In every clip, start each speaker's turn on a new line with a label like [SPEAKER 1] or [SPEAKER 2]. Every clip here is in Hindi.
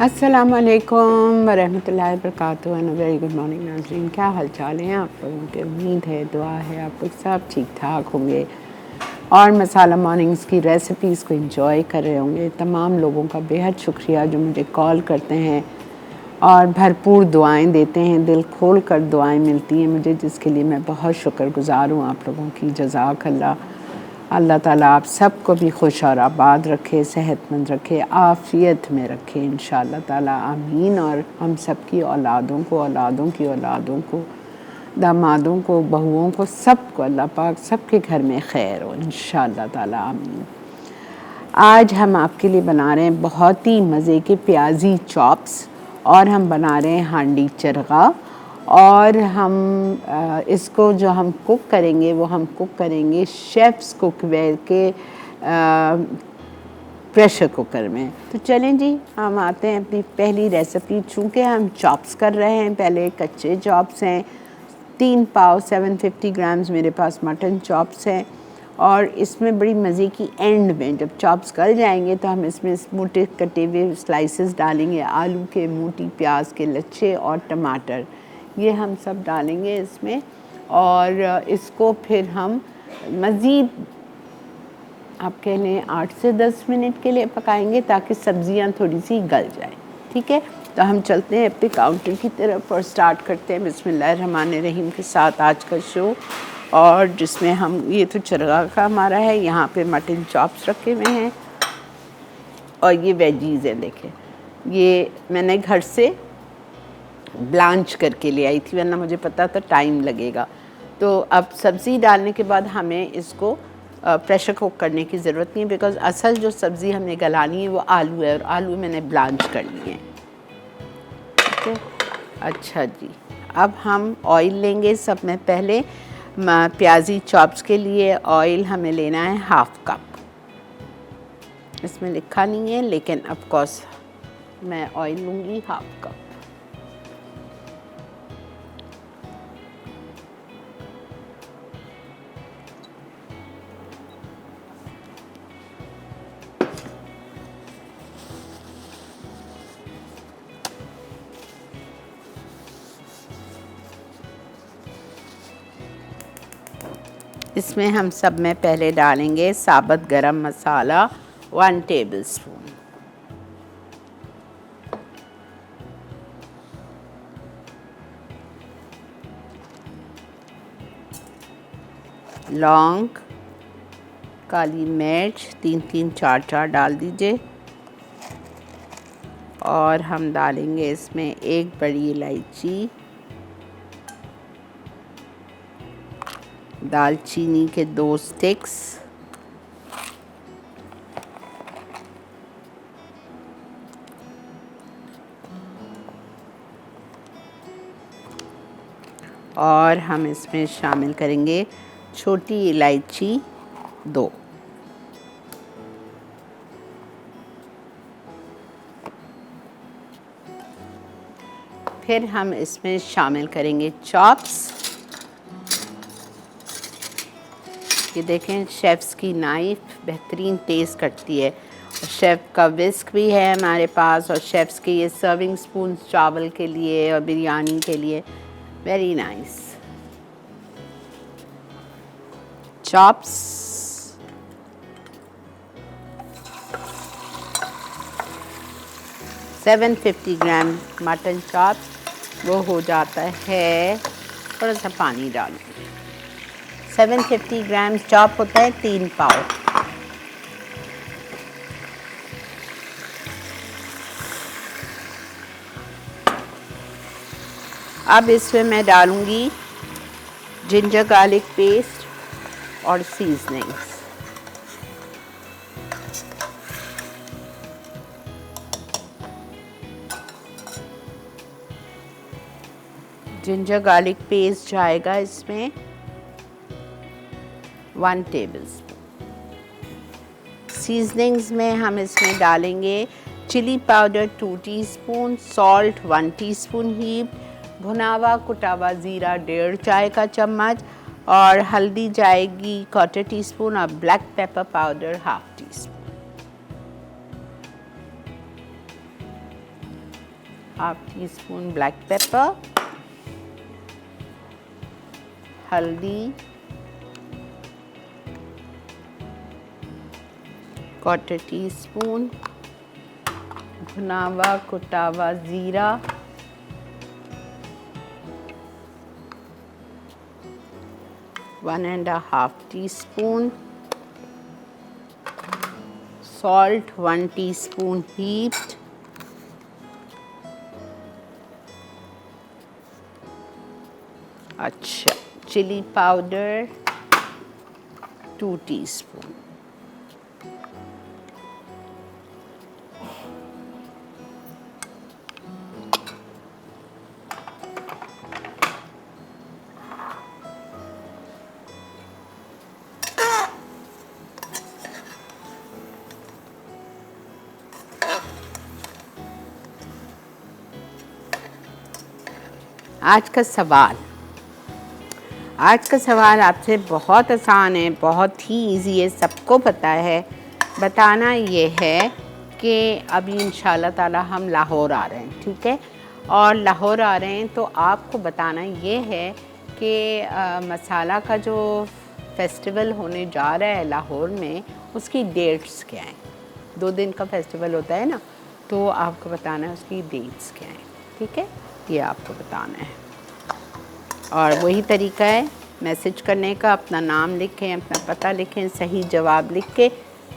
[SPEAKER 1] अस्सलामुअलैकुम वरहमतुल्लाहि वबरकातुहू एंड वेरी गुड मॉर्निंग नाज़रीन। क्या हाल चाल हैं आप लोगों के? उम्मीद है, दुआ है आप लोग सब ठीक ठाक होंगे और मसाला मॉर्निंग्स की रेसिपीज़ को एंजॉय कर रहे होंगे। तमाम लोगों का बेहद शुक्रिया जो मुझे कॉल करते हैं और भरपूर दुआएं देते हैं, दिल खोल कर दुआएं मिलती हैं मुझे, जिसके लिए मैं बहुत शुक्रगुज़ार हूँ आप लोगों की। जज़ाकल्लाह। अल्लाह ताला आप सबको भी खुश और आबाद रखे, सेहतमंद रखे, आफ़ियत में रखे इंशाअल्लाह ताला, आमीन। और हम सब की औलादों को, औलादों की औलादों को, दामादों को, बहुओं को, सबको अल्लाह पाक सबके घर में खैर हो इंशाअल्लाह ताला, आमीन। आज हम आपके लिए बना रहे हैं बहुत ही मज़े के प्याज़ी चॉप्स और हम बना रहे हैं हांडी चरगा। और हम इसको जो हम कुक करेंगे वो हम कुक करेंगे शेफ़्स कुकवेयर के प्रेशर कुकर में। तो चलें जी, हम आते हैं अपनी पहली रेसिपी। चूँकि हम चॉप्स कर रहे हैं, पहले कच्चे चॉप्स हैं 3 पाव 750 ग्राम्स मेरे पास मटन चॉप्स हैं। और इसमें बड़ी मज़े की एंड में जब चॉप्स गल जाएंगे तो हम इसमें मोटे कटे हुए स्लाइसेस डालेंगे, आलू के, मोटी प्याज के लच्छे और टमाटर, ये हम सब डालेंगे इसमें। और इसको फिर हम मज़ीद आप कह लें 8 से 10 मिनट के लिए पकाएंगे ताकि सब्ज़ियां थोड़ी सी गल जाएं। ठीक है, तो हम चलते हैं अपने काउंटर की तरफ और स्टार्ट करते हैं बिस्मिल्लाहिर्रहमानिर्रहीम के साथ आज का शो। और जिसमें हम, ये तो चरगा का हमारा है, यहाँ पे मटन चॉप्स रखे हुए हैं और ये वेजीज़ हैं। देखें, ये मैंने घर से ब्लांच करके ले आई थी, वरना मुझे पता था टाइम लगेगा। तो अब सब्ज़ी डालने के बाद हमें इसको प्रेशर कुक करने की ज़रूरत नहीं है, बिकॉज़ असल जो सब्ज़ी हमने गलानी है वो आलू है और आलू मैंने ब्लांच कर लिए हैं। ठीक है, अच्छा जी। अब हम ऑयल लेंगे। सब में पहले प्याज़ी चॉप्स के लिए ऑयल हमें लेना है 1/2 कप। इसमें लिखा नहीं है लेकिन ऑफ कोर्स मैं ऑयल लूँगी 1/2 कप। इसमें हम सब में पहले डालेंगे साबुत गरम मसाला 1 टेबलस्पून, लौंग, काली मिर्च 3-3 4-4 डाल दीजिए। और हम डालेंगे इसमें 1 बड़ी इलायची, दालचीनी के 2 स्टिक्स, और हम इसमें शामिल करेंगे छोटी इलायची 2। फिर हम इसमें शामिल करेंगे चॉप्स। ये देखें, शेफ़्स की नाइफ़ बेहतरीन टेस्ट करती है। और शेफ़ का विस्क भी है हमारे पास, और शेफ़्स के ये सर्विंग स्पून चावल के लिए और बिरयानी के लिए, वेरी नाइस। चॉप्स, $750 ग्राम मटन चॉप्स, वो हो जाता है, थोड़ा सा पानी डालूँगी। 750 ग्राम चॉप होता है 3 पाव। अब इसमें मैं डालूँगी जिंजर गार्लिक पेस्ट और सीजनिंग्स। जिंजर गार्लिक पेस्ट जाएगा इसमें 1 टेबलस्पून। सीजनिंग्स में हम इसमें डालेंगे chilli powder 2 teaspoon, salt 1 teaspoon heap, भुना हुआ कुटा हुआ ज़ीरा 1.5 चाय का चम्मच, और हल्दी जाएगी 1/4 टीस्पून और black pepper powder 1/2 teaspoon. Half tea spoon black pepper, हल्दी, क्वार्टर टी स्पून भुना हुआ कुटा हुआ ज़ीरा, one and half tea spoon salt, 1 teaspoon heaped, अच्छा चिली पाउडर 2 टीस्पून, आज का सवाल आपसे बहुत आसान है, बहुत ही इजी है, सबको पता है। बताना ये है कि अभी इंशाल्लाह ताला हम लाहौर आ रहे हैं, ठीक है, और लाहौर आ रहे हैं तो आपको बताना ये है कि मसाला का जो फेस्टिवल होने जा रहा है लाहौर में, उसकी डेट्स क्या हैं। 2 दिन का फेस्टिवल होता है ना, तो आपको बताना है उसकी डेट्स क्या हैं, ठीक है, ये आपको बताना है। और वही तरीका है मैसेज करने का, अपना नाम लिखें, अपना पता लिखें, सही जवाब लिख के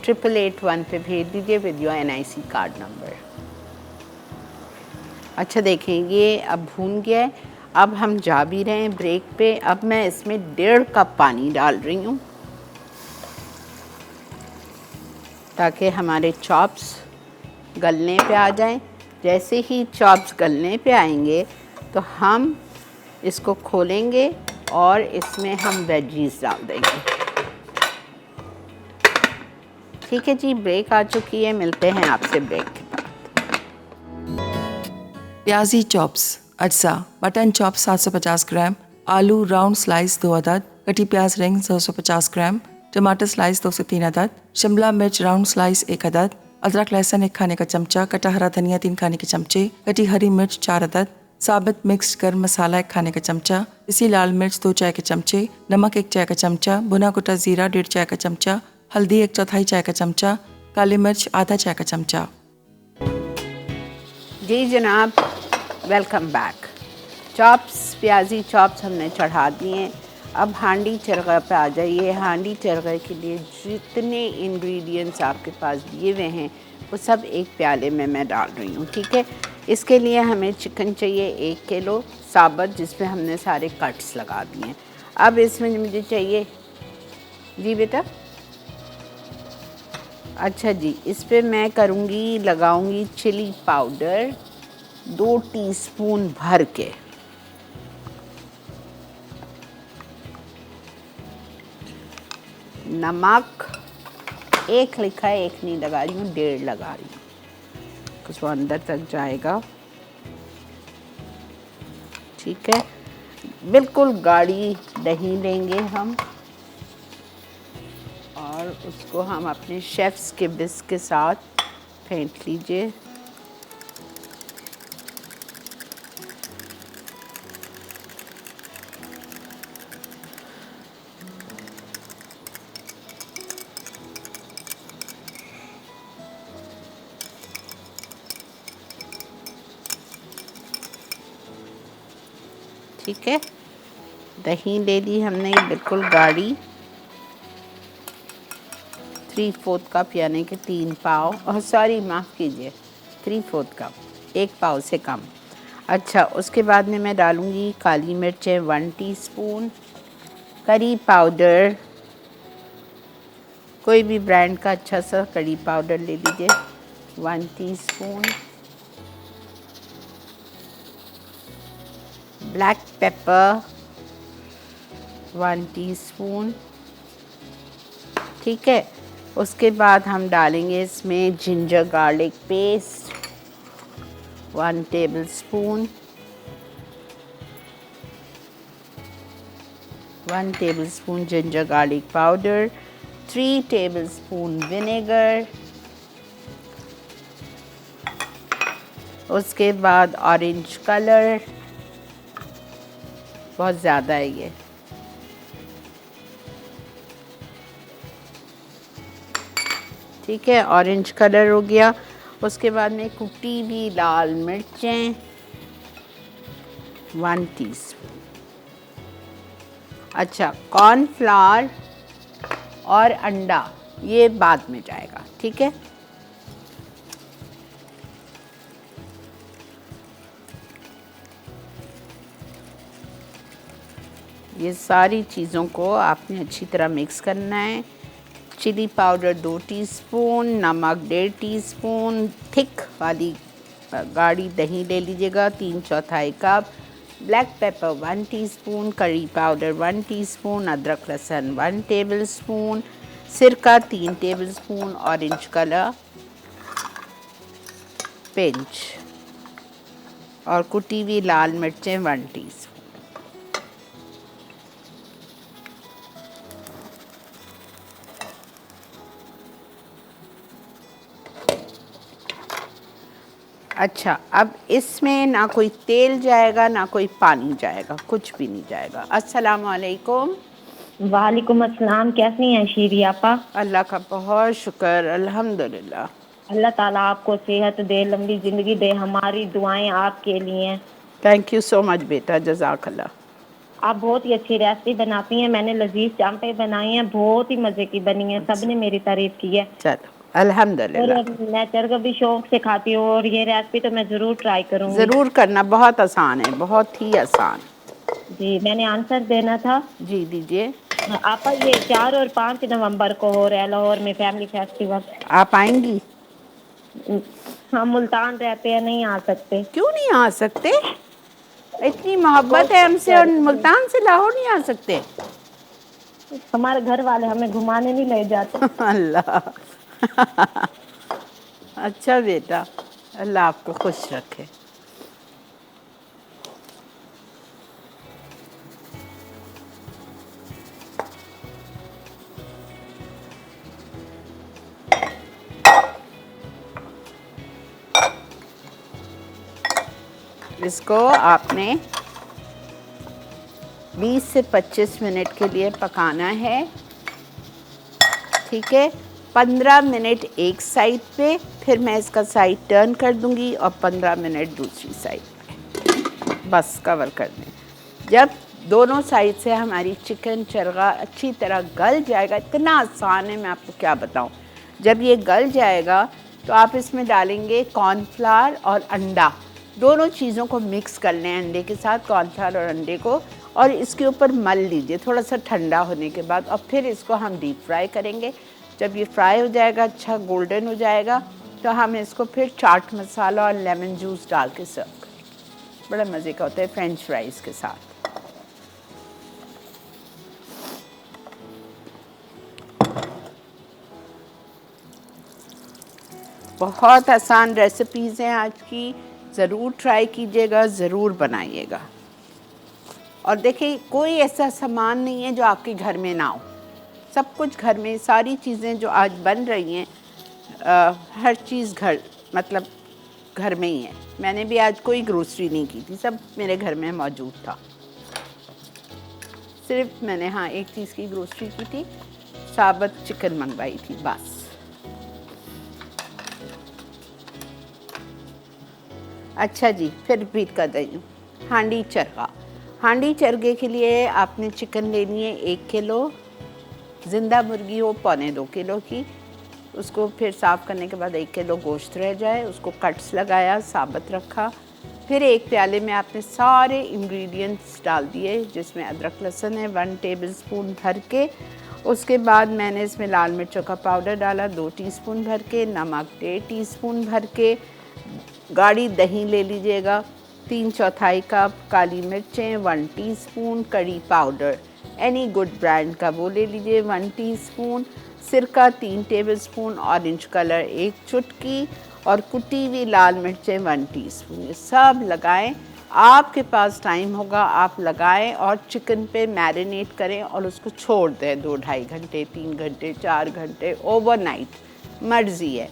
[SPEAKER 1] 8881 पे भेज दीजिए with your NIC card number. अच्छा देखें, ये अब भून गया है। अब हम जा भी रहे हैं ब्रेक पे। अब मैं इसमें 1.5 कप पानी डाल रही हूँ ताकि हमारे चॉप्स गलने पे आ जाएं। जैसे ही चॉप्स गलने पे आएंगे तो हम इसको खोलेंगे और इसमें हम वेजीज डाल देंगे। ठीक है जी, ब्रेक आ चुकी है, मिलते हैं आपसे ब्रेक के बाद।
[SPEAKER 2] प्याजी चॉप्स अज्जा, मटन चॉप्स 750 ग्राम, आलू राउंड स्लाइस 2 अदद, कटी प्याज रिंग 250 ग्राम, टमाटर स्लाइस 2 से 3 अदद, शिमला मिर्च राउंड स्लाइस 1 अदद, अदरक लहसुन 1 खाने का चमचा, कटा हरा धनिया 3 खाने के चमचे, कटी हरी मिर्च 4 अदद, साबित मिक्स्ड गर्म मसाला 1 खाने का चमचा, इसी लाल मिर्च 2 चाय के चमचे, नमक 1 चाय का चमचा, भुना कुटा जीरा 1.5 चाय का चमचा, हल्दी 1/4 चाय का चमचा, काली मिर्च आधा चाय का चमचा।
[SPEAKER 1] जी जनाब, वेलकम बैक। चॉप्स, प्याजी चॉप्स हमने चढ़ा दिए। अब हांडी चरगा पे आ जाइए। हांडी चरगा के लिए जितने इंग्रेडिएंट्स आपके पास दिए हुए हैं वो सब एक प्याले में मैं डाल रही हूँ, ठीक है। इसके लिए हमें चिकन चाहिए 1 किलो साबुत, जिसमें हमने सारे कट्स लगा दिए हैं। अब इसमें मुझे चाहिए, जी बेटा, अच्छा जी, इस पे मैं करूँगी, लगाऊंगी चिली पाउडर 2 टीस्पून भर के, नमक 1 लिखा है, 1 नहीं लगा रही हूँ, 1.5 लगा रही हूँ, कुछ वो अंदर तक जाएगा, ठीक है। बिल्कुल गाढ़ी दही लेंगे हम और उसको हम अपने शेफ्स के बिस्क के साथ फेंट लीजिए। ठीक है, दही ले ली हमने बिल्कुल गाढ़ी, 3/4 कप यानी कि 3 पाव, और सॉरी माफ़ कीजिए 3/4 कप, 1 पाव से कम। अच्छा, उसके बाद में मैं डालूँगी काली मिर्चें 1 टीस्पून, करी पाउडर, कोई भी ब्रांड का अच्छा सा करी पाउडर ले लीजिए 1 टीस्पून, ब्लैक पेपर 1 टीस्पून, ठीक है। उसके बाद हम डालेंगे इसमें ginger garlic paste 1 tablespoon, 1 tablespoon ginger garlic powder, 3 tablespoon vinegar, उसके बाद ऑरेंज कलर, बहुत ज़्यादा है ये, ठीक है, ऑरेंज कलर हो गया। उसके बाद में कुटी हुई लाल मिर्चें 1 टीस्पून। अच्छा, कॉर्नफ्लावर और अंडा ये बाद में जाएगा, ठीक है। ये सारी चीज़ों को आपने अच्छी तरह मिक्स करना है। चिली पाउडर 2 टीस्पून, नमक 1.5 टीस्पून, थिक वाली गाढ़ी दही ले लीजिएगा 3/4 cup, black pepper 1 teaspoon, curry powder 1 teaspoon, अदरक लहसुन 1 टेबलस्पून, सिरका 3 टेबलस्पून, ऑरेंज कलर पिंच और कुटी हुई लाल मिर्चें 1 टीस्पून। अच्छा, अब इसमें ना कोई तेल जाएगा ना कोई पानी जाएगा, कुछ भी नहीं जाएगा। अस्सलाम वालेकुम।
[SPEAKER 3] वालेकुम अस्सलाम। कैसी हैं शीरी आपा?
[SPEAKER 1] अल्लाह का बहुत शुक्र, अल्हम्दुलिल्लाह।
[SPEAKER 3] अल्लाह ताला आपको सेहत दे, लंबी जिंदगी दे। हमारी दुआएं आपके लिए हैं।
[SPEAKER 1] थैंक यू सो मच बेटा, जज़ाकल्लाह।
[SPEAKER 3] आप बहुत ही अच्छी रेसिपी बनाती हैं। मैंने लजीज चांपे बनाई हैं, बहुत ही मजे की बनी है। सबने मेरी तारीफ की है
[SPEAKER 1] चलो अल्हम्दुलिल्लाह।
[SPEAKER 3] और मैं चरगा भी शौक से खाती हूँ और ये रेसिपी तो मैं जरूर ट्राई करूंगी।
[SPEAKER 1] ज़रूर करना, बहुत आसान है, बहुत ही आसान।
[SPEAKER 3] जी, मैंने आंसर देना था।
[SPEAKER 1] जी दीजिए।
[SPEAKER 3] आपा, ये 4 और 5 नवंबर को हो रहा है लाहौर में फैमिली फेस्टिवल।
[SPEAKER 1] आप आएंगी?
[SPEAKER 3] हम मुल्तान रहते हैं, नहीं आ सकते।
[SPEAKER 1] क्यों नहीं आ सकते? इतनी मोहब्बत है हमसे और मुल्तान से लाहौर नहीं आ सकते?
[SPEAKER 3] हमारे घर वाले हमें घुमाने नहीं ले जाते।
[SPEAKER 1] अल्लाह अच्छा बेटा, अल्लाह आपको खुश रखे। इसको आपने 20 से 25 मिनट के लिए पकाना है, ठीक है। 15 मिनट एक साइड पे, फिर मैं इसका साइड टर्न कर दूंगी और 15 मिनट दूसरी साइड पे, बस कवर कर दें। जब दोनों साइड से हमारी चिकन चरगा अच्छी तरह गल जाएगा, इतना आसान है मैं आपको क्या बताऊं। जब ये गल जाएगा तो आप इसमें डालेंगे कॉर्नफ्लावर और अंडा, दोनों चीज़ों को मिक्स कर लें अंडे के साथ, कॉर्नफ्लावर और अंडे को, और इसके ऊपर मल लीजिए थोड़ा सा ठंडा होने के बाद, और फिर इसको हम डीप फ्राई करेंगे। जब ये फ्राई हो जाएगा, अच्छा गोल्डन हो जाएगा, तो हम इसको फिर चाट मसाला और लेमन जूस डाल के सर्व करेंगे। बड़ा मज़े का होता है फ्रेंच फ्राइज़ के साथ। बहुत आसान रेसिपीज़ हैं आज की, ज़रूर ट्राई कीजिएगा, ज़रूर बनाइएगा। और देखिए, कोई ऐसा सामान नहीं है जो आपके घर में ना हो, सब कुछ घर में, सारी चीज़ें जो आज बन रही हैं, हर चीज़ घर, मतलब घर में ही है। मैंने भी आज कोई ग्रोसरी नहीं की थी, सब मेरे घर में मौजूद था। सिर्फ मैंने हाँ एक चीज़ की ग्रोसरी की थी, साबुत चिकन मंगवाई थी, बस। अच्छा जी, फिर रिपीट कर रही हूँ। हांडी चरगा, हांडी चरगे के लिए आपने चिकन लेनी है 1 किलो, ज़िंदा मुर्गी हो 1.25 किलो की। उसको फिर साफ़ करने के बाद 1 किलो गोश्त रह जाए, उसको कट्स लगाया, साबुत रखा। फिर एक प्याले में आपने सारे इंग्रेडिएंट्स डाल दिए, जिसमें अदरक लहसुन है 1 टेबलस्पून भर के। उसके बाद मैंने इसमें लाल मिर्चों का पाउडर डाला 2 टीस्पून भर के, नमक 1.5 टीस्पून भर के, गाढ़ी दही ले लीजिएगा 3/4 कप, काली मिर्चें 1 teaspoon, curry powder any good brand का वो ले लीजिए 1 टीस्पून, सिरका 3 टेबलस्पून, ऑरेंज कलर 1 चुटकी और कुटी हुई लाल मिर्चें 1 टीस्पून। ये सब लगाएं, आपके पास टाइम होगा आप लगाएं और चिकन पे मैरिनेट करें और उसको छोड़ दें 2-2.5 घंटे, 3 घंटे, 4 घंटे, ओवरनाइट, मर्ज़ी है।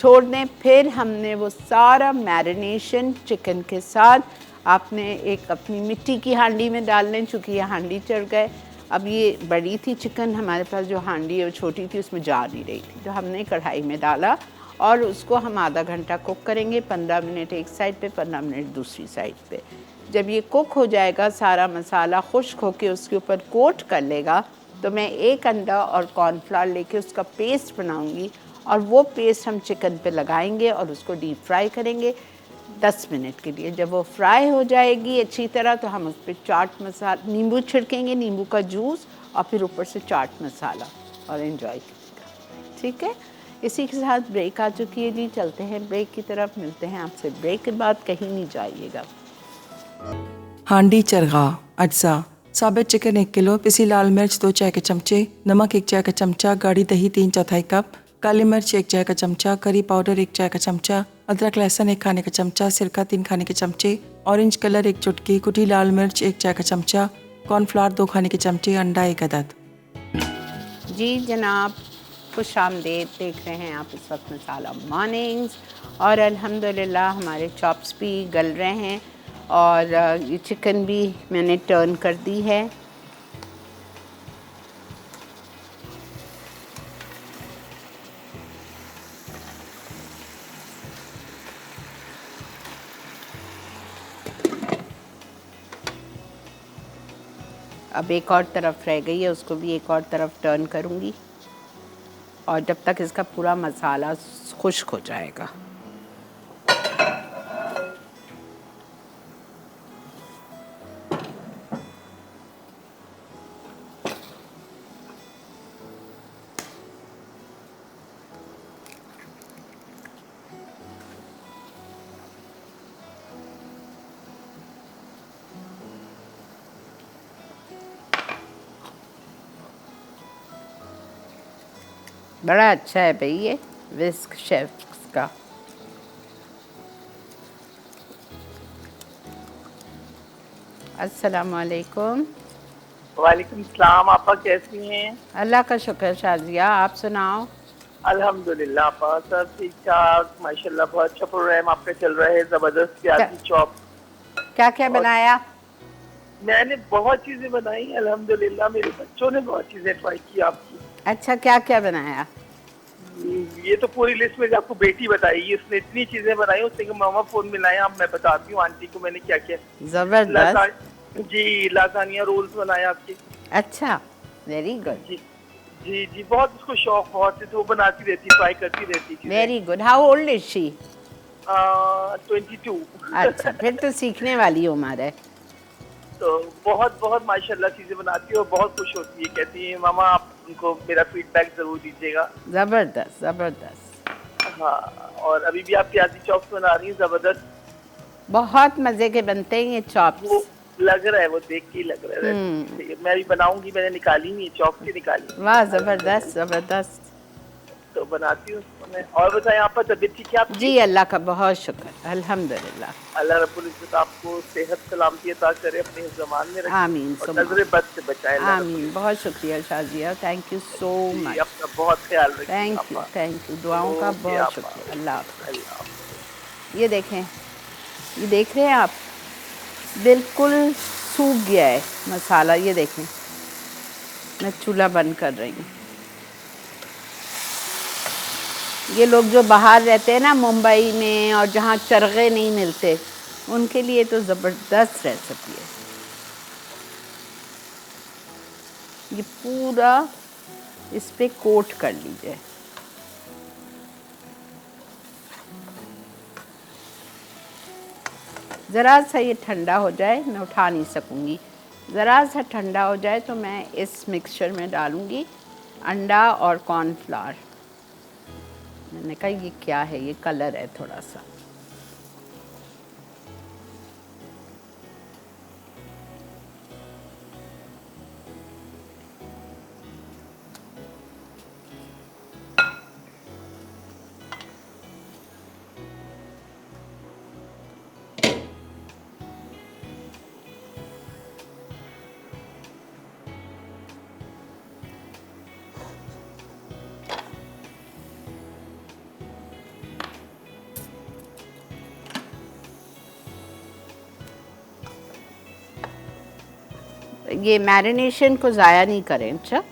[SPEAKER 1] छोड़ दें। फिर हमने वो सारा मैरिनेशन चिकन के साथ आपने एक अपनी मिट्टी की हांडी में डाल लें, चूँकि ये हांडी चढ़ गए। अब ये बड़ी थी चिकन, हमारे पास जो हांडी है वो छोटी थी, उसमें जा नहीं रही थी, तो हमने कढ़ाई में डाला और उसको हम आधा घंटा कुक करेंगे, 15 मिनट एक साइड पे, 15 मिनट दूसरी साइड पे। जब ये कुक हो जाएगा, सारा मसाला खुश्क होके उसके ऊपर कोट कर लेगा, तो मैं एक अंडा और कॉर्नफ्लावर लेके उसका पेस्ट बनाऊंगी और वो पेस्ट हम चिकन पे लगाएंगे और उसको डीप फ्राई करेंगे 10 मिनट के लिए। जब वो फ्राई हो जाएगी अच्छी तरह, तो हम उस पर चाट मसाला, नींबू छिड़केंगे, नींबू का जूस, और फिर ऊपर से चाट मसाला, और एंजॉय कीजिएगा। ठीक है, इसी के साथ ब्रेक आ चुकी है जी। चलते हैं ब्रेक की तरफ, मिलते हैं आपसे ब्रेक के बाद, कहीं नहीं जाइएगा।
[SPEAKER 2] हांडी चरगा अज्जा साबित चिकन 1 किलो, पिसी लाल मिर्च 2 चाय के चमचे, नमक 1 चाय का चमचा, गाढ़ी दही 3/4 कप, काली मिर्च 1 चाय का चमचा, करी पाउडर 1 चाय का चमचा, अदरक लहसुन 1 खाने का चमचा, सिरका 3 खाने के चमचे, ऑरेंज कलर 1 चुटकी, कुटी लाल मिर्च 1 चाय का चमचा, कॉर्नफ्लावर 2 खाने के चमचे, अंडा 1 अदद।
[SPEAKER 1] जी जनाब, खुश आमदेद। देख रहे हैं आप इस वक्त मसाला मॉर्निंग्स, और अल्हम्दुलिल्लाह हमारे चॉप्स भी गल रहे हैं और ये चिकन भी मैंने टर्न कर दी है। अब एक और तरफ रह गई है, उसको भी एक और तरफ टर्न करूँगी, और जब तक इसका पूरा मसाला खुश्क हो जाएगा। बड़ा अच्छा है भाई ये विस्क शेफ का। अस्सलाम वालेकुम।
[SPEAKER 4] वालेकुम सलाम। आपा कैसी हैं?
[SPEAKER 1] अल्लाह का शुक्र शाजिया, आप सुनाओ।
[SPEAKER 4] अल्हम्दुलिल्लाह आपा सब ठीक ठाक माशाल्लाह, बहुत अच्छा प्रोग्राम आपका चल रहा है, जबरदस्त प्याजी चॉप।
[SPEAKER 1] क्या क्या बनाया?
[SPEAKER 4] मैंने बहुत चीजें बनाई अल्हम्दुलिल्लाह, मेरे बच्चों ने बहुत चीजें ट्राई की आपकी।
[SPEAKER 1] अच्छा, क्या क्या बनाया?
[SPEAKER 4] ये तो पूरी लिस्ट में आपको बेटी बताएगी, उसने इतनी चीजें बनाई, उसने कहा मामा फोन मिलाएं आप, मैं बताती हूँ आंटी को मैंने क्या क्या।
[SPEAKER 1] जबरदस्त।
[SPEAKER 4] जी लाजानिया रोल्स बनाए आपके।
[SPEAKER 1] अच्छा, वेरी गुड।
[SPEAKER 4] जी जी जी, बहुत उसको शौक बहुत है, तो वो बनाती रहती, ट्राई करती रहती थी।
[SPEAKER 1] Very good. How old is she?
[SPEAKER 4] 22।
[SPEAKER 1] अच्छा, फिर तो सीखने वाली उम्र है।
[SPEAKER 4] तो बहुत बहुत माशाल्लाह चीजें बनाती है और बहुत खुश होती है, कहती है मामा आप उनको मेरा फीडबैक जरूर दीजिएगा।
[SPEAKER 1] जबरदस्त जबरदस्त।
[SPEAKER 4] हाँ, और अभी भी आप प्याजी चॉप्स बना रही हैं, जबरदस्त।
[SPEAKER 1] बहुत मजे के बनते हैं ये चॉप्स।
[SPEAKER 4] वो लग रहा है, वो देख के ही लग रहा है। मैं भी बनाऊंगी, मैंने निकाली नहीं, चॉप्स ही निकाली।
[SPEAKER 1] वाह, जबरदस्त जबरदस्त।
[SPEAKER 4] तो बनाती हूँ मैं। और बताएं आप पर तबीयत ठीक है आपकी?
[SPEAKER 1] जी अल्लाह का बहुत शुक्र, अल्हम्दुलिल्लाह।
[SPEAKER 4] अल्लाह रब्बुल इज्जत आपको सेहत सलामती अता करे, अपने ज़मान में रखे
[SPEAKER 1] आमीन
[SPEAKER 4] और
[SPEAKER 1] सुम्मा।
[SPEAKER 4] नजरे बद से बचाए।
[SPEAKER 1] आमीन। बहुत शुक्रिया Shazia, thank you so much.
[SPEAKER 4] अपना बहुत ख्याल रखिए।
[SPEAKER 1] थैंक यू, दुआओं का
[SPEAKER 4] ओके
[SPEAKER 1] बहुत
[SPEAKER 4] आपा।
[SPEAKER 1] शुक्रिया। अल्लाह हाफ़िज़।
[SPEAKER 4] अल्लाह हाफ़िज़।
[SPEAKER 1] ये देखें, ये देख रहे हैं आप, बिल्कुल सूख गया है मसाला। ये देखें, मैं चूल्हा बंद कर रही हूँ। ये लोग जो बाहर रहते हैं ना, मुंबई में, और जहाँ चरगे नहीं मिलते, उनके लिए तो ज़बरदस्त रेसिपी है। ये पूरा इस पे कोट कर लीजिए। ज़रा सा ये ठंडा हो जाए, मैं उठा नहीं सकूँगी। ज़रा सा ठंडा हो जाए तो मैं इस मिक्सचर में डालूँगी अंडा और कॉर्नफ्लावर। मैंने कहा ये क्या है, ये कलर है थोड़ा सा। ये मैरिनेशन को ज़ाया नहीं करें। अच्छा,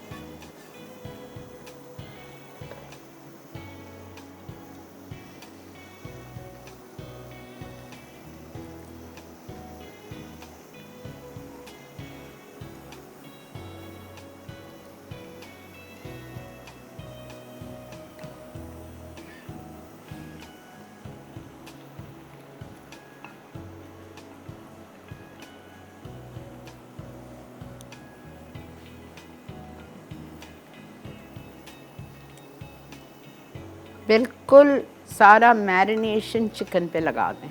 [SPEAKER 1] बिल्कुल सारा मैरिनेशन चिकन पे लगा दें।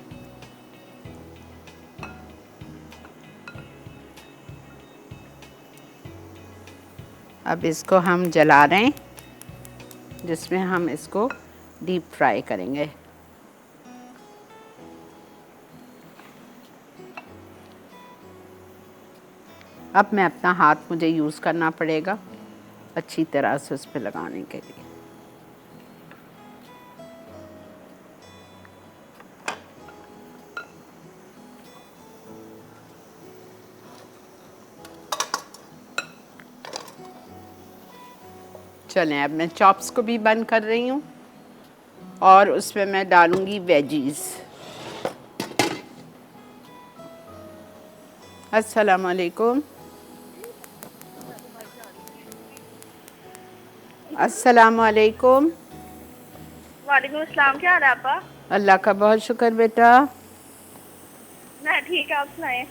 [SPEAKER 1] अब इसको हम जला रहे हैं, जिसमें हम इसको डीप फ्राई करेंगे। अब मैं अपना हाथ मुझे यूज़ करना पड़ेगा अच्छी तरह से उस पर लगाने के लिए। चलें, अब मैं चॉप्स को भी बंद कर रही हूँ और उसमें मैं डालूँगी वेजीज़। अस्सलाम वालेकुम। अस्सलाम वालेकुम।
[SPEAKER 5] वालेकुम अस्सलाम, क्या हाल है आपा?
[SPEAKER 1] अल्लाह का बहुत शुक्र बेटा।
[SPEAKER 5] मैं ठीक है, आप सुनाएं?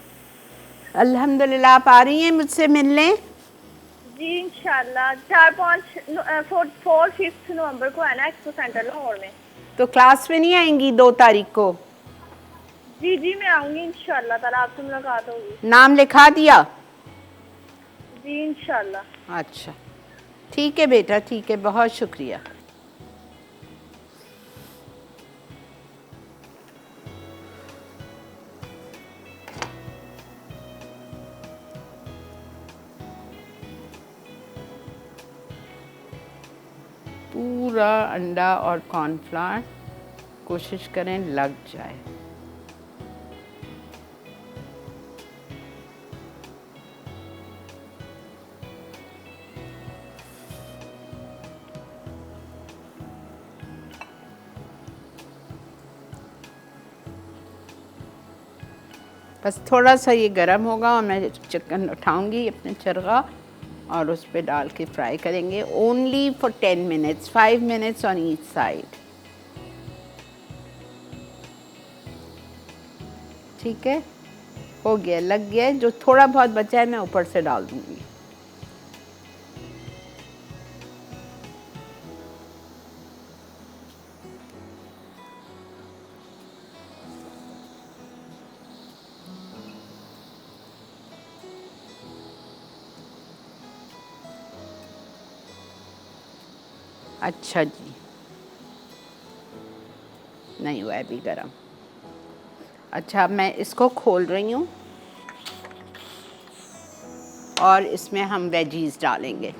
[SPEAKER 1] अल्हम्दुलिल्लाह। आप आ रही हैं मुझसे मिलने?
[SPEAKER 5] जी इंशाल्लाह 4-5 नवंबर को है ना एक्सपो सेंटर लाहौर में।
[SPEAKER 1] तो क्लास में नहीं आएंगी 2 तारीख को?
[SPEAKER 5] जी जी मैं आऊंगी इंशाल्लाह ताला, आपसे मुलाकात होगी।
[SPEAKER 1] नाम लिखा दिया?
[SPEAKER 5] जी इंशाल्लाह।
[SPEAKER 1] अच्छा ठीक है बेटा, ठीक है, बहुत शुक्रिया। पूरा अंडा और कॉर्नफ्लावर कोशिश करें लग जाए। बस थोड़ा सा ये गर्म होगा और मैं चिकन उठाऊंगी अपने चरगा और उस पर डाल के फ्राई करेंगे। Only for 10 minutes, 5 minutes on each side. ठीक है, हो गया, लग गया। जो थोड़ा बहुत बचा है मैं ऊपर से डाल दूंगी। अच्छा जी, नहीं हुआ है अभी गरम। अच्छा, अब मैं इसको खोल रही हूँ और इसमें हम वेजीज डालेंगे।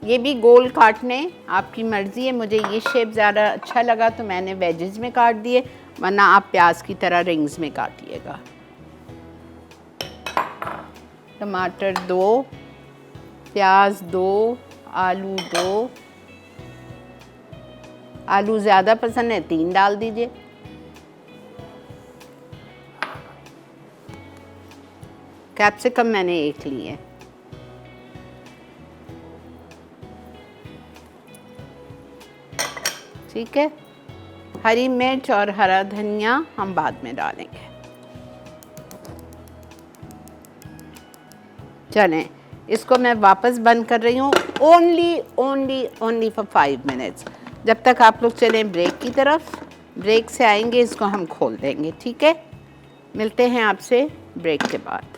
[SPEAKER 1] ये भी गोल काटने, आपकी मर्ज़ी है। मुझे ये शेप ज़्यादा अच्छा लगा तो मैंने वेजेस में काट दिए, वरना आप प्याज की तरह रिंग्स में काटिएगा। टमाटर 2, प्याज 2, आलू 2। आलू ज़्यादा पसंद है 3 डाल दीजिए। कैप्सिकम मैंने 1 ली है। ठीक है, हरी मिर्च और हरा धनिया हम बाद में डालेंगे। चलें, इसको मैं वापस बंद कर रही हूँ। Only for 5 minutes. जब तक आप लोग चलें ब्रेक की तरफ। ब्रेक से आएंगे इसको हम खोल देंगे। ठीक है, मिलते हैं आपसे ब्रेक के बाद।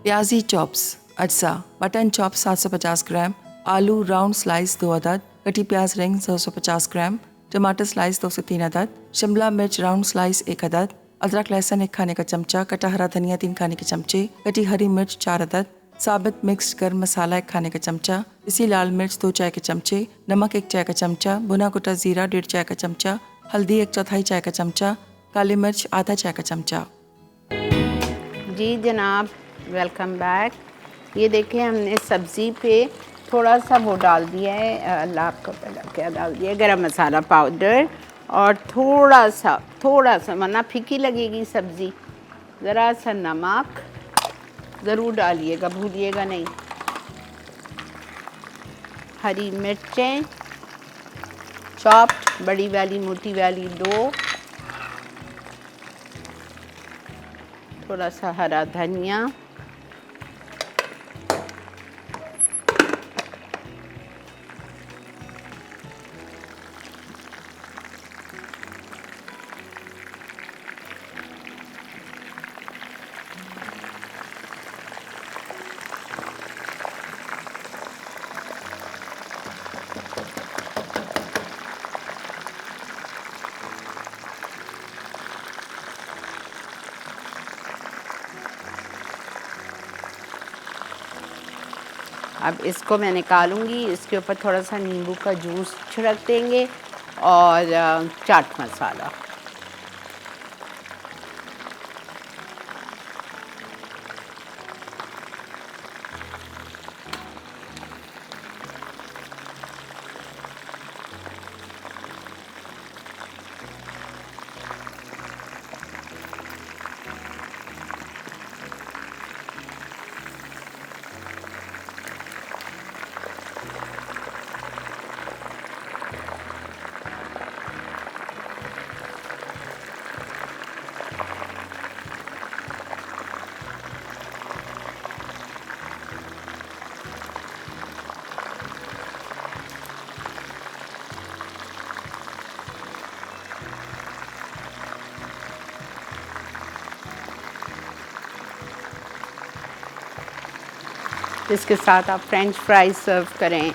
[SPEAKER 2] प्याजी चॉप्स अज्जा, मटन चॉप 750 ग्राम, आलू राउंड स्लाइस 2 अदद, कटी प्याज रिंग 250 ग्राम, टमाटर स्लाइस 2 से 3 अदद, शिमला मिर्च राउंड स्लाइस 1 अदद, अदरक लहसुन 1 खाने का चमचा, कटा हरा धनिया 3 खाने के चमचे, कटी हरी मिर्च 4 अदद, साबित मिक्स्ड गर्म मसाला 1 खाने का चमचा, इसी लाल मिर्च 2 चाय के चमचे, नमक 1 चाय का चमचा, भुना कुटा जीरा 1.5 चाय का चमचा, हल्दी 1/4 चाय का चमचा, काली मिर्च आधा चाय का चमचा।
[SPEAKER 1] जी जनाब, वेलकम बैक। ये देखें हमने सब्ज़ी पे थोड़ा सा वो डाल दिया है, अल्लाह आपको पता क्या डाल दिया है, गरम मसाला पाउडर और थोड़ा सा वरना फीकी लगेगी सब्ज़ी, ज़रा सा नमक ज़रूर डालिएगा, भूलिएगा नहीं। हरी मिर्चें चॉप्ड, बड़ी वाली मोटी वाली 2, थोड़ा सा हरा धनिया, अब इसको मैं निकालूंगी, इसके ऊपर थोड़ा सा नींबू का जूस छिड़क देंगे और चाट मसाला। इसके साथ आप फ्रेंच फ्राइज सर्व करें,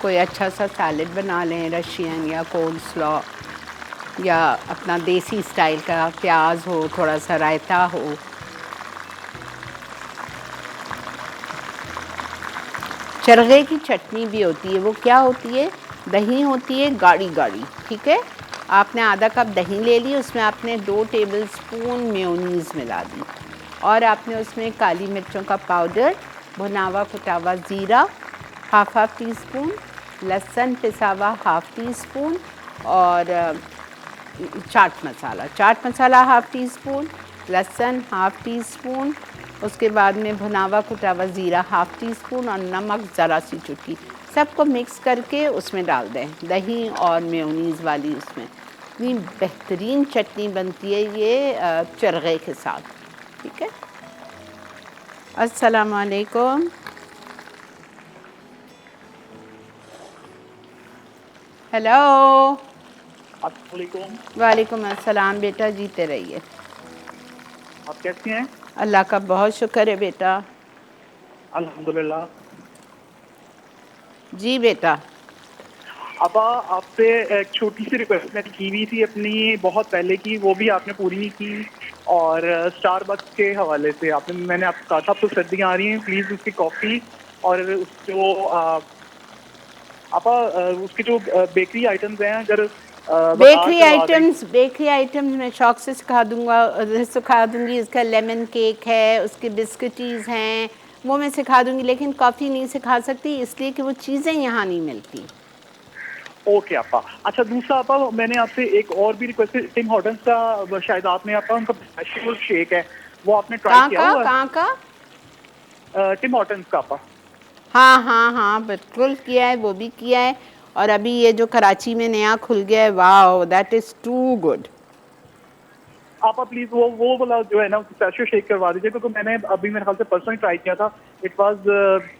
[SPEAKER 1] कोई अच्छा सा सैलेड बना लें, रशियन या कोल्ड स्लॉ, या अपना देसी स्टाइल का प्याज हो, थोड़ा सा रायता हो। चरगे की चटनी भी होती है, वो क्या होती है, दही होती है गाढ़ी गाढ़ी, ठीक है। आपने आधा कप दही ले ली, उसमें आपने 2 टेबलस्पून मेयोनीज़ मिला दी और आपने उसमें काली मिर्चों का पाउडर, भुनावा कुटावा ज़ीरा हाफ टी स्पून, लहसुन पिसावा हाफ टी स्पून और chaat masala half tea spoon, लहसुन हाफ टी स्पून, उसके बाद में भुनावा कुटावा ज़ीरा हाफ टी स्पून और नमक ज़रा सी चुटकी, सबको मिक्स करके उसमें डाल दें, दही और मेयोनीज़ वाली। उसमें इतनी बेहतरीन चटनी बनती है ये चरगे के साथ, ठीक है। अस्सलाम वालेकुम। हेलो। वालेकुम अस्सलाम बेटा, जीते रहिए।
[SPEAKER 4] आप कैसी हैं?
[SPEAKER 1] अल्लाह का बहुत शुक्र है बेटा।
[SPEAKER 4] अल्हम्दुलिल्लाह।
[SPEAKER 1] जी बेटा।
[SPEAKER 4] अब आपसे एक छोटी सी रिक्वेस्ट मैंने की हुई थी अपनी बहुत पहले की, वो भी आपने पूरी नहीं की। और स्टारबक्स के हवाले से मैंने आपको कहा था, अब तो सर्दियाँ आ रही हैं, प्लीज़ उसकी कॉफ़ी और उसके जो बेकरी आइटम्स हैं, अगर
[SPEAKER 1] बेकरी आइटम्स मैं शौक से सिखा दूंगी। इसका लेमन केक है, उसके बिस्किटीज़ हैं, वो मैं सिखा दूंगी, लेकिन कॉफ़ी नहीं सिखा सकती इसलिए कि वो चीज़ें यहाँ नहीं मिलती।
[SPEAKER 4] ओके आपा। अच्छा, दूसरा आपा मैंने आपसे एक और भी रिक्वेस्ट, टिम हॉर्टन्स का शायद आपने आपका उनका स्पेशल शेक है, वो आपने ट्राई किया हुआ?
[SPEAKER 1] कहाँ का?
[SPEAKER 4] टिम हॉर्टन्स का आपा।
[SPEAKER 1] हाँ बिल्कुल किया है, वो भी किया है। और अभी ये जो कराची में नया खुल गया है, wow that is too good.
[SPEAKER 4] आपा प्लीज वो वाला जो है ना स्पेशल शेक करवा दीजिए, क्योंकि मैंने अभी मेरे ख्याल से पर्सनली ट्राई किया था, इट वाज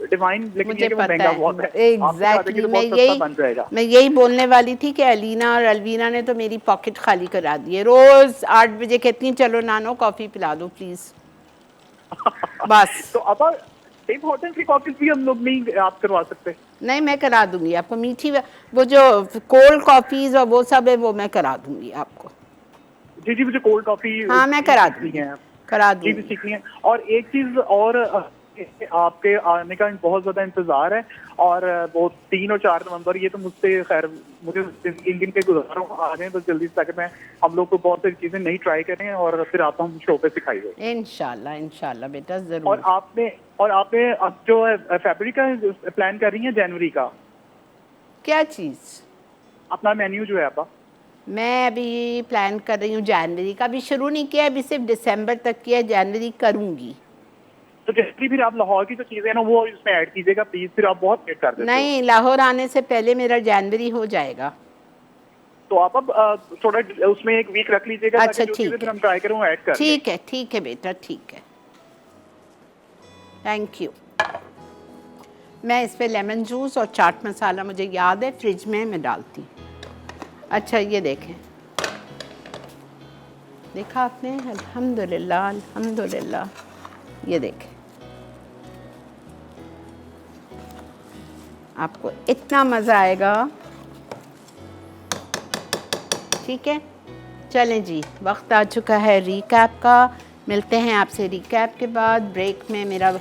[SPEAKER 4] डिवाइन, लेकिन
[SPEAKER 1] मुझे
[SPEAKER 4] ये कि वो
[SPEAKER 1] पता
[SPEAKER 4] महंगा
[SPEAKER 1] है
[SPEAKER 4] बहुत है।
[SPEAKER 1] एग्जैक्टली।
[SPEAKER 4] तो
[SPEAKER 1] मैं
[SPEAKER 4] बहुत सस्ता बन
[SPEAKER 1] यही
[SPEAKER 4] जाएगा।
[SPEAKER 1] मैं यही बोलने वाली थी कि अलीना और अलवीना ने तो मेरी पॉकेट खाली करा दी है। रोज 8 बजे कहती हैं चलो नानो कॉफी पिला दो प्लीज, बस।
[SPEAKER 4] तो अब टिम हॉर्टन की कॉफी भी हम लोग नहीं आप करवा सकते?
[SPEAKER 1] नहीं, मैं करा दूंगी आपको मीठी वो जो कोल्ड कॉफीज और वो सब है वो मैं करा दूंगी आपको।
[SPEAKER 4] जी जी, मुझे कोल्ड कॉफी
[SPEAKER 1] हाँ, मैं करा दूंगी, करा
[SPEAKER 4] जी भी
[SPEAKER 1] दूंगी।
[SPEAKER 4] सीखनी है। और एक चीज और, आपके आने का बहुत ज्यादा इंतजार है, और वो 3 और 4 नवंबर, ये तो मुझसे खैर मुझे इन दिन के गुजार रहा हूँ, आ जाए बस जल्दी से, ताकि मैं हम लोग को बहुत सारी चीजें नई ट्राई करें और फिर आप हम शो पे सिखाइए।
[SPEAKER 1] इंशाल्लाह इंशाल्लाह बेटा,
[SPEAKER 4] और
[SPEAKER 1] जरूर।
[SPEAKER 4] आपने अब जो है फरवरी का प्लान कर रही हैं, जनवरी का
[SPEAKER 1] क्या चीज़?
[SPEAKER 4] अपना मेन्यू जो है आपका?
[SPEAKER 1] मैं अभी प्लान कर रही हूँ जनवरी का, अभी शुरू नहीं किया, अभी सिर्फ दिसंबर तक किया, जनवरी करूँगी।
[SPEAKER 4] तो जनवरी फिर आप लाहौर की जो चीजें हैं ना वो इसमें ऐड कीजिएगा प्लीज, फिर आप बहुत लेट कर देते हो।
[SPEAKER 1] नहीं, लाहौर आने से पहले मेरा जनवरी हो जाएगा।
[SPEAKER 4] तो आप अब थोड़ा उसमें एक वीक रख लीजिएगा,
[SPEAKER 1] अच्छा,
[SPEAKER 4] ताकि जो चीजें
[SPEAKER 1] ठीक
[SPEAKER 4] फिर
[SPEAKER 1] है,
[SPEAKER 4] हम ट्राई करें वो ऐड कर लें।
[SPEAKER 1] ठीक है बेटा, ठीक है, थैंक यू। मैं इस पे लेमन जूस और चाट मसाला मुझे याद है फ्रिज में मैं डालती हूँ। अच्छा ये देखें, देखा आपने? अल्हम्दुलिल्लाह अल्हम्दुलिल्लाह, ये देखें, आपको इतना मज़ा आएगा। ठीक है, चलें जी, वक्त आ चुका है रिकैप का। मिलते हैं आपसे रिकैप के बाद। ब्रेक में मेरा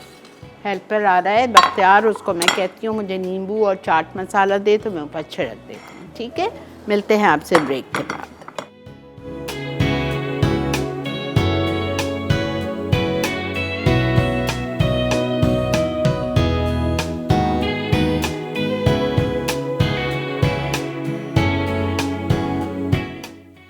[SPEAKER 1] हेल्पर आ रहा है बख्तियार, उसको मैं कहती हूँ मुझे नींबू और चाट मसाला दे, तो मैं ऊपर छिड़क देती हूँ। ठीक है, मिलते हैं आपसे ब्रेक के बाद।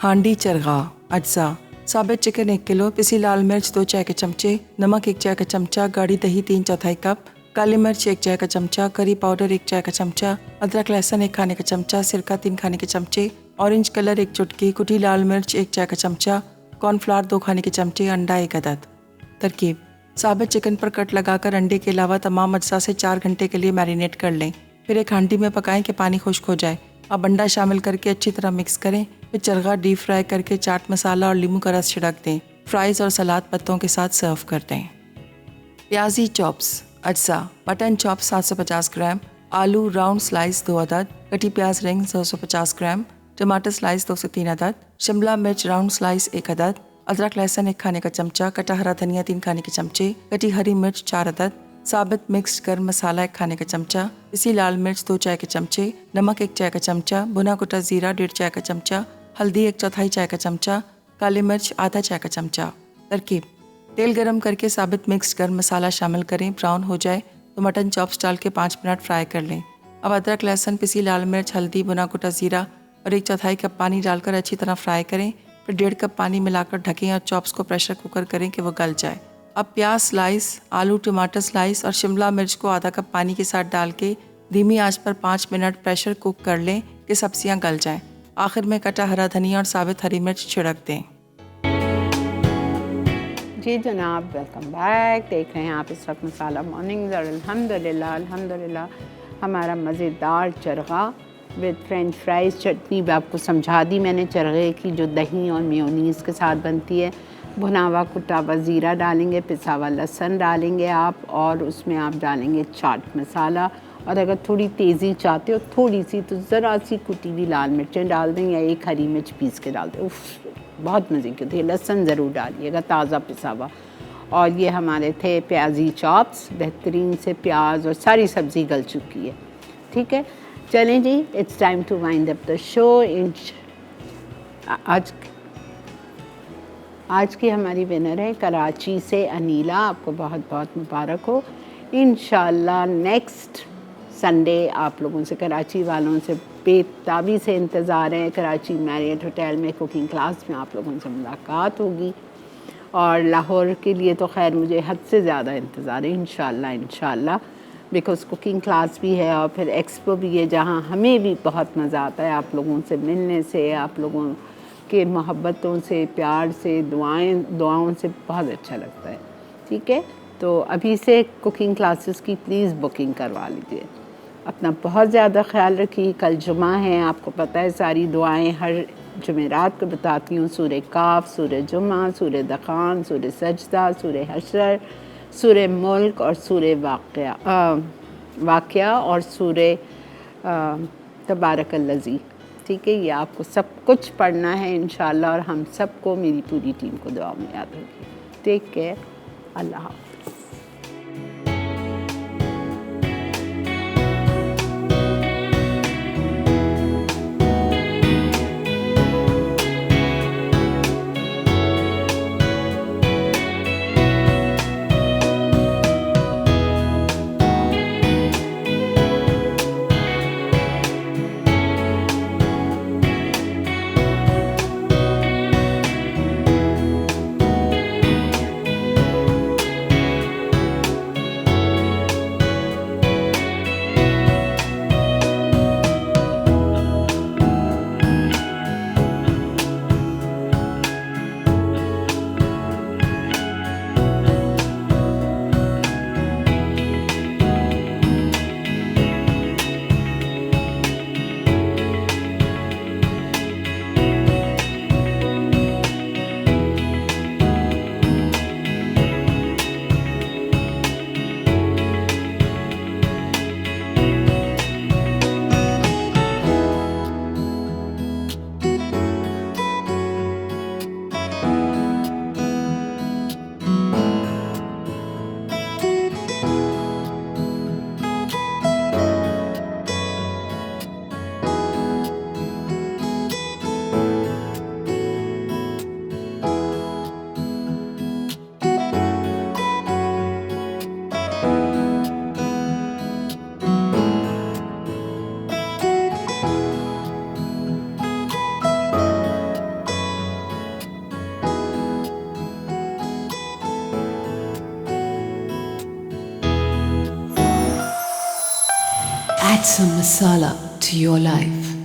[SPEAKER 2] हांडी चरगा अज्जा साबित चिकन 1 किलो, पिसी लाल मिर्च 2 चाय के चमचे, नमक 1 चाय का चमचा, गाढ़ी दही 3/4 कप, काली मिर्च 1 चाय का चमचा, करी पाउडर 1 चाय का चमचा, अदरक लहसुन 1 खाने का चमचा, सिरका 3 खाने के चमचे, ऑरेंज कलर 1 चुटकी, कुटी लाल मिर्च 1 चाय का चमचा, कॉर्नफ्लावर 2 खाने के चमचे, अंडा 1 अदद। तरकीब: साबित चिकन पर कट लगाकर अंडे के अलावा तमाम अज्जा से 4 घंटे के लिए मैरिनेट कर लें। फिर एक हांडी में पकाएं कि पानी खुश्क हो जाए। अब अंडा शामिल करके अच्छी तरह मिक्स करें। फिर चरगा डीप फ्राई करके चाट मसाला और नींबू का रस छिड़क दें। फ्राइज और सलाद पत्तों के साथ सर्व कर दें। प्याजी चॉप्स अज्जा: मटन चॉप्स 750 ग्राम, आलू राउंड स्लाइस 2 अदद, कटी प्याज रिंग्स 250 ग्राम, टमाटर स्लाइस 2 से 3 अदद, शिमला मिर्च राउंड स्लाइस 1 अदद, अदरक लहसुन 1 खाने का चमचा, कटा हरा धनिया 3 खाने के चमचे, कटी हरी मिर्च 4 अदद, साबित मिक्स्ड गर्म मसाला 1 खाने का चमचा, पिसी लाल मिर्च 2 चाय के चमचे, नमक 1 चाय का चमचा, भुना कुटा जीरा 1.5 चाय का चमचा, हल्दी 1/4 चाय का चमचा, काली मिर्च आधा चाय का चमचा। तरकीब: तेल गरम करके साबित मिक्स्ड गर्म मसाला शामिल करें। ब्राउन हो जाए तो मटन चॉप्स डाल के 5 मिनट फ्राई कर लें। अब अदरक लहसुन, पिसी लाल मिर्च, हल्दी, भुना कुटा जीरा और 1/4 कप पानी डालकर अच्छी तरह फ्राई करें। फिर 1.5 कप पानी मिलाकर ढकें और चॉप्स को प्रेशर कुकर करें कि वो गल जाए। अब प्याज स्लाइस, आलू टमाटर स्लाइस और शिमला मिर्च को आधा कप पानी के साथ डाल के धीमी आंच पर 5 मिनट प्रेशर कुक कर लें कि सब्जियां गल जाएं। आखिर में कटा हरा धनिया और साबित हरी मिर्च छिड़क दें।
[SPEAKER 1] जी जनाब, वेलकम बैक। देख रहे हैं आप इस वक्त मसाला मॉर्निंग्स और अल्हम्दुलिल्लाह अल्हम्दुलिल्लाह हमारा मज़ेदार चरगा विद फ्रेंच फ्राइज़ चटनी भी आपको समझा दी मैंने, चरगे की जो दही और मेयोनीज़ के साथ बनती है। भुना हुआ कुटा हुआ ज़ीरा डालेंगे, पिसा हुआ लहसुन डालेंगे आप, और उसमें आप डालेंगे चाट मसाला, और अगर थोड़ी तेज़ी चाहते हो थोड़ी सी तो ज़रा सी कुटी हुई लाल मिर्चें डाल दें या 1 हरी मिर्च पीस के डाल दें। उफ़, बहुत मज़े की होती है। लहसुन ज़रूर डालिएगा ताज़ा पिसा हुआ। और ये हमारे थे प्याजी चॉप्स, बेहतरीन से प्याज और सारी सब्ज़ी गल चुकी है। ठीक है, चलें जी, it's time to wind up the show. आज की हमारी विनर है कराची से अनीला, आपको बहुत बहुत मुबारक हो। इंशाल्लाह नेक्स्ट संडे आप लोगों से, कराची वालों से बेताबी से इंतज़ार है। कराची मैरियट होटल में कुकिंग क्लास में आप लोगों से मुलाकात होगी, और लाहौर के लिए तो खैर मुझे हद से ज़्यादा इंतज़ार है। इंशाल्लाह बिकॉज़ कुकिंग क्लास भी है और फिर एक्सपो भी है, जहाँ हमें भी बहुत मज़ा आता है आप लोगों से मिलने से, आप लोगों के मोहब्बतों से, प्यार से, दुआओं से बहुत अच्छा लगता है। ठीक है, तो अभी से कुकिंग क्लासेस की प्लीज़ बुकिंग करवा लीजिए। अपना बहुत ज़्यादा ख्याल रखिए। कल जुमा है, आपको पता है सारी दुआएं हर जुमेरात को बताती हूँ। सूरह काफ, सूरह जुमा, सूरह दखान, सूरह सजदा, सूरह हशर, सूरह मुल्क और सूरह वाक़या और सूरह तबारकल्लज़ी। ठीक है, ये आपको सब कुछ पढ़ना है इंशाअल्लाह और हम सबको, मेरी पूरी टीम को दुआ में याद रखिए। टेक केयर, अल्लाह हाफ़िज़।
[SPEAKER 6] Add some masala to your life.